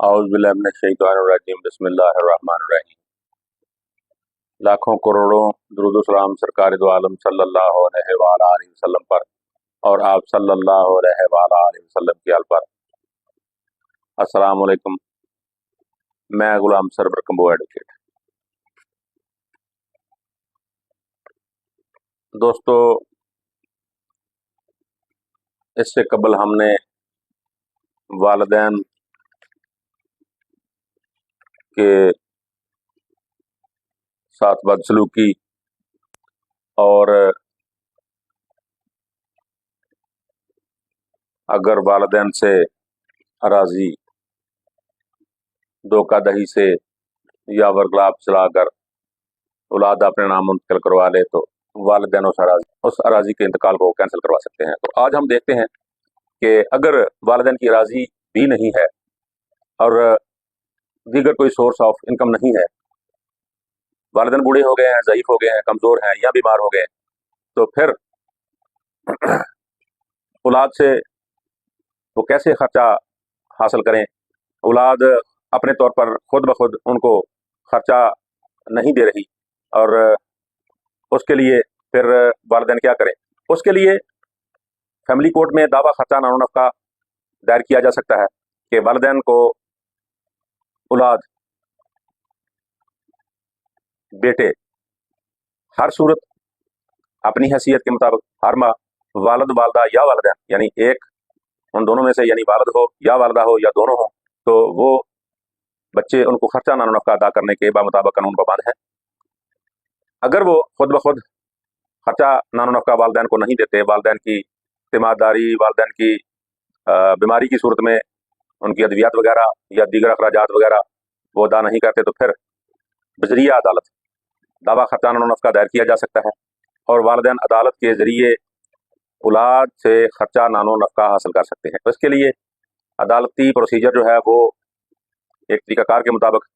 औज़ बिल्लाहि मिनश शैतानिर रजीम बिस्मिल्लाहिर रहमानिर रहीम। लाखों करोड़ों दुरूद व सलाम सरकार दो आलम सल्लल्लाहु अलैहि वसल्लम पर और आप सल्लल्लाहु अलैहि वसल्लम की आल पर। अस्सलाम वालेकुम। मैं गुलाम सरवर कंबो एडवोकेट। दोस्तों, इससे कबल हमने वालिदैन के साथ बदसलूकी और अगर वालिदैन से अराजी धोखाधड़ी से या वर्गलाप चलाकर औलाद अपने नाम मुंतकिल करवा ले तो वालिदैन उस अराजी के इंतकाल को कैंसिल करवा सकते हैं। तो आज हम देखते हैं कि अगर वालिदैन की अराजी भी नहीं है और दीगर कोई सोर्स ऑफ इनकम नहीं है, वालिदैन बूढ़े हो गए हैं, ज़ईफ हो गए हैं, कमज़ोर हैं या बीमार हो गए हैं, तो फिर औलाद से वो कैसे खर्चा हासिल करें। औलाद अपने तौर पर खुद ब खुद उनको खर्चा नहीं दे रही और उसके लिए फिर वालिदैन क्या करें। उसके लिए फैमिली कोर्ट में दावा खर्चा नानो नफ़का दायर किया जा सकता है कि वालिदैन को औलाद बेटे हर सूरत अपनी हैसियत के मुताबिक हर माह वालिद वालदा या वालिदैन यानी एक उन दोनों में से यानी वालिद हो या वालदा हो या दोनों हो, तो वो बच्चे उनको खर्चा नानो नफ़का अदा करने के बामुताबिक कानून पाबंद है। अगर वो खुद ब खुद खर्चा नानो नफ़का वालिदैन को नहीं देते, वालिदैन की तीमारदारी, वालिदैन की बीमारी की सूरत में उनकी अद्वियात वगैरह या दीगर अखराजात वगैरह वो अदा नहीं करते, तो फिर बजरिया अदालत दावा खर्चा नानो नफ़का दायर किया जा सकता है और वालिदैन अदालत के ज़रिए औलाद से खर्चा नानो नफ़का हासिल कर सकते हैं। तो इसके लिए अदालती प्रोसीजर जो है वो एक तरीक़ाकार के मुताबिक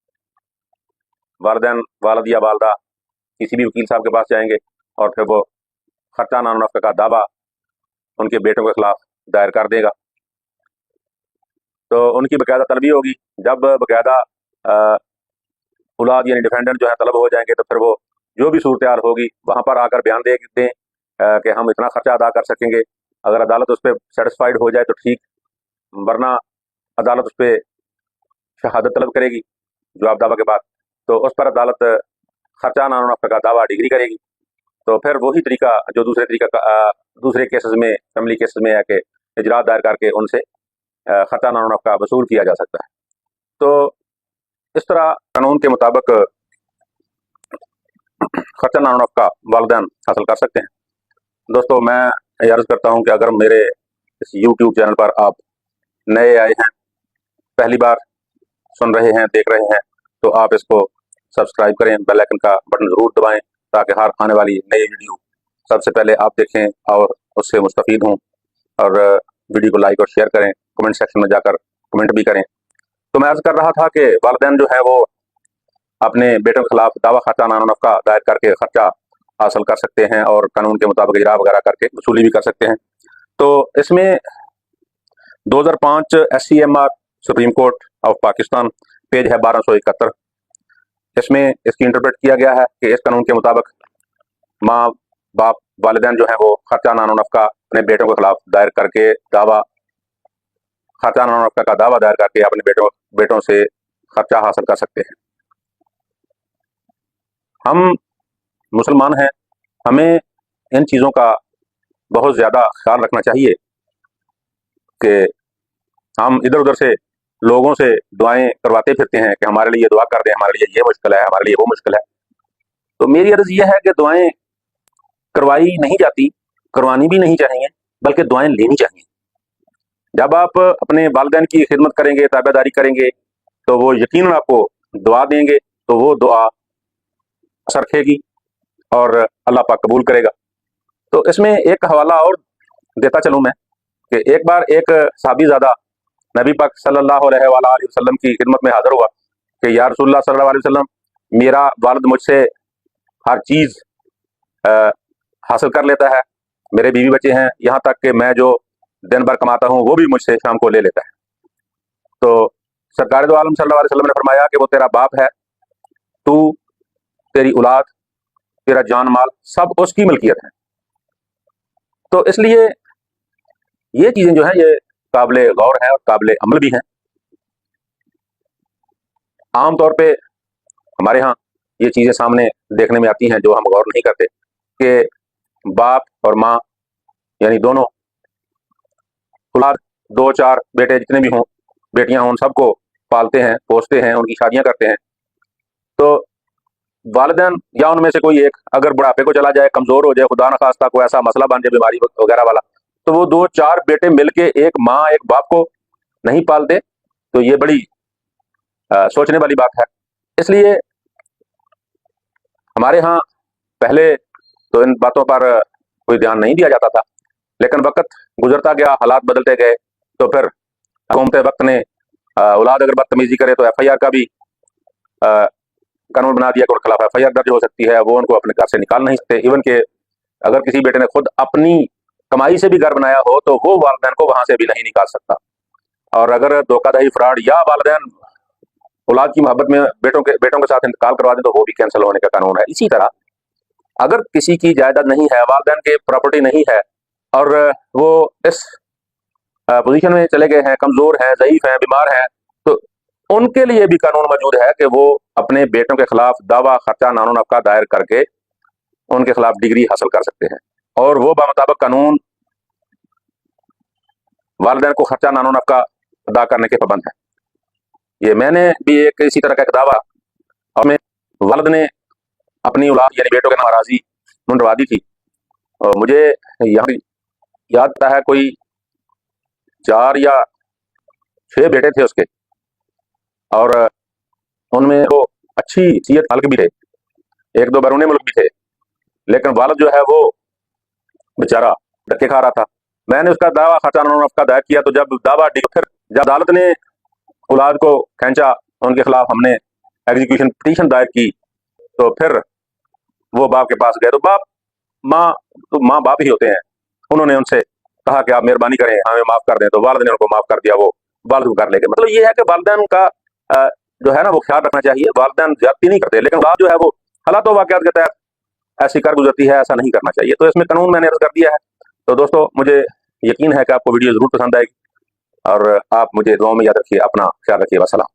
वालिदैन वालिद या वालदा किसी भी वकील साहब के पास जाएंगे और फिर वो खर्चा नानो नफ़का का दावा उनके बेटों के खिलाफ दायर कर देगा। तो उनकी बाकायदा तलबी होगी। जब बाकायदा औलाद यानी डिफेंडेंट जो है तलब हो जाएंगे, तो फिर वो जो भी सूरत हाल होगी वहाँ पर आकर बयान दे दें कि हम इतना खर्चा अदा कर सकेंगे। अगर अदालत उस पर सेटिस्फाइड हो जाए तो ठीक, वरना अदालत उस पर शहादत तलब करेगी जवाब दावा के बाद, तो उस पर अदालत खर्चा नानो नफ़का का दावा डिग्री करेगी। तो फिर वही तरीका जो दूसरे केसेस में, फैमिली केसेस में है कि इजरात दायर करके उनसे खर्चा नानो नफ़का वसूल किया जा सकता है। तो इस तरह कानून के मुताबिक खर्चा नानो नफ़का वालिदैन हासिल कर सकते हैं। दोस्तों, मैं अर्ज़ करता हूँ कि अगर मेरे इस यूट्यूब चैनल पर आप नए आए हैं, पहली बार सुन रहे हैं, देख रहे हैं, तो आप इसको सब्सक्राइब करें, बेल आइकन का बटन ज़रूर दबाएं ताकि हर आने वाली नई वीडियो सबसे पहले आप देखें और उससे मुस्तफ़ीद हों। और वीडियो को लाइक और शेयर करें, कमेंट सेक्शन में जाकर कमेंट भी करें। तो मैं अर्ज़ कर रहा था कि वालिदैन जो है वो अपने बेटों के खिलाफ दावा खर्चा नानो नफ़का दायर करके खर्चा हासिल कर सकते हैं और कानून के मुताबिक इजरा वगैरह करके वसूली भी कर सकते हैं। तो इसमें 2005 SCMR supreme court of Pakistan page है 1271, इसमें इसकी इंटरप्रेट किया गया है कि इस कानून के मुताबिक माँ बाप वालिदैन जो है वो खर्चा नानो नफ़का अपने बेटों के खिलाफ दायर करके खर्चा नानो नफ़का का दावा दायर करके अपने बेटों से खर्चा हासिल कर सकते हैं। हम मुसलमान हैं, हमें इन चीज़ों का बहुत ज़्यादा ख्याल रखना चाहिए कि हम इधर उधर से लोगों से दुआएं करवाते फिरते हैं कि हमारे लिए दुआ कर दें, हमारे लिए ये मुश्किल है, हमारे लिए वो मुश्किल है। तो मेरी अर्ज़ ये है कि दुआएं करवाई नहीं जाती, करवानी भी नहीं चाहिए, बल्कि दुआएं लेनी चाहिए। जब आप अपने वालिदैन की खिदमत करेंगे, ताबेदारी करेंगे, तो वो यकीनन आपको दुआ देंगे, तो वो दुआ असर रखेगी और अल्लाह पाक कबूल करेगा। तो इसमें एक हवाला और देता चलूँ मैं कि एक बार एक सहाबीज़ादा नबी पाक सल्लल्लाहु अलैहि वसल्लम की खिदमत में हाज़िर हुआ कि या रसूलुल्लाह सल्लल्लाहु अलैहि वसल्लम, मेरा वालिद मुझसे हर चीज़ हासिल कर लेता है, मेरे बीवी बच्चे हैं, यहाँ तक कि मैं जो दिन भर कमाता हूँ वो भी मुझसे शाम को ले लेता है। तो सरकार दो आलम सल्लल्लाहु अलैहि वसल्लम ने फरमाया कि वो तेरा बाप है, तू, तेरी औलाद, तेरा जान माल सब उसकी मलकियत है। तो इसलिए ये चीजें जो है ये काबिल गौर है और काबिल अमल भी हैं। आम तौर पे हमारे यहाँ ये चीजें सामने देखने में आती हैं जो हम गौर नहीं करते कि बाप और माँ यानी दोनों औलाद, 2-4 बेटे जितने भी हों, बेटियां हों, उन सबको पालते हैं, पोसते हैं, उनकी शादियां करते हैं। तो वालिदैन या उनमें से कोई एक अगर बुढ़ापे को चला जाए, कमजोर हो जाए, खुदा न खास्ता कोई ऐसा मसला बन जाए बीमारी वगैरह वाला, तो वो 2-4 बेटे मिलके एक माँ एक बाप को नहीं पालते। तो ये बड़ी सोचने वाली बात है। इसलिए हमारे यहाँ पहले तो इन बातों पर कोई ध्यान नहीं दिया जाता था, लेकिन वक्त गुजरता गया, हालात बदलते गए, तो फिर हुकूमत वक्त ने औलाद अगर बदतमीजी करे तो FIR का भी कानून बना दिया कि उनके खिलाफ FIR दर्ज हो सकती है, वो उनको अपने घर से निकाल नहीं सकते। इवन के अगर किसी बेटे ने खुद अपनी कमाई से भी घर बनाया हो तो वो वालिदैन को वहां से भी नहीं निकाल सकता। और अगर धोखाधड़ी, फ्रॉड या वालिदैन औलाद की मोहब्बत में बेटों के साथ इंतकाल करवा दें तो वो भी कैंसिल होने का कानून है। इसी तरह अगर किसी की जायदाद नहीं है, वालिदैन के प्रॉपर्टी नहीं है और वो इस पोजीशन में चले गए हैं, कमजोर हैं, ज़ईफ हैं, बीमार हैं, तो उनके लिए भी कानून मौजूद है कि वो अपने बेटों के खिलाफ दावा, खर्चा, नानो नफका दायर करके उनके खिलाफ डिग्री हासिल कर सकते हैं और वो बामुताबिक कानून वालिदैन को खर्चा, नानो नफका अदा करने के पाबंद है। ये मैंने भी एक इसी तरह का एक दावा और मैं वालिद ने अपनी औलाद यानी बेटों के नाम अराजी मुंडवा दी थी और मुझे यहाँ याद आता है कोई 4 या 6 बेटे थे उसके और उनमें वो अच्छी सीयत हल्क भी थे, 1-2 बैरूनी मुल्क भी थे, लेकिन वालिद जो है वो बेचारा धक्के खा रहा था। मैंने उसका दावा खर्चा नानो नफका दायर किया तो जब दावा फिर जब अदालत ने औलाद को खींचा, उनके खिलाफ हमने एग्जीक्यूशन पिटीशन दायर की, तो फिर वो बाप के पास गए तो माँ बाप ही होते हैं। उन्होंने उनसे कहा कि आप मेहरबानी करें, हमें माफ कर दें, तो वालिद ने उनको माफ कर दिया, वो वालिद को कर ले गए। मतलब ये है कि वालिदैन का जो है ना वो ख्याल रखना चाहिए। वालिदैन ज्यादती नहीं करते, लेकिन औलाद जो है वो हालात वाक़यात के तहत ऐसी कर गुजरती है, ऐसा नहीं करना चाहिए। तो इसमें कानून मैंने अर्ज कर दिया है। तो दोस्तों मुझे यकीन है कि आपको वीडियो जरूर पसंद आएगी और आप मुझे दुआ में याद रखिए। अपना ख्याल रखिए। वस्सलाम।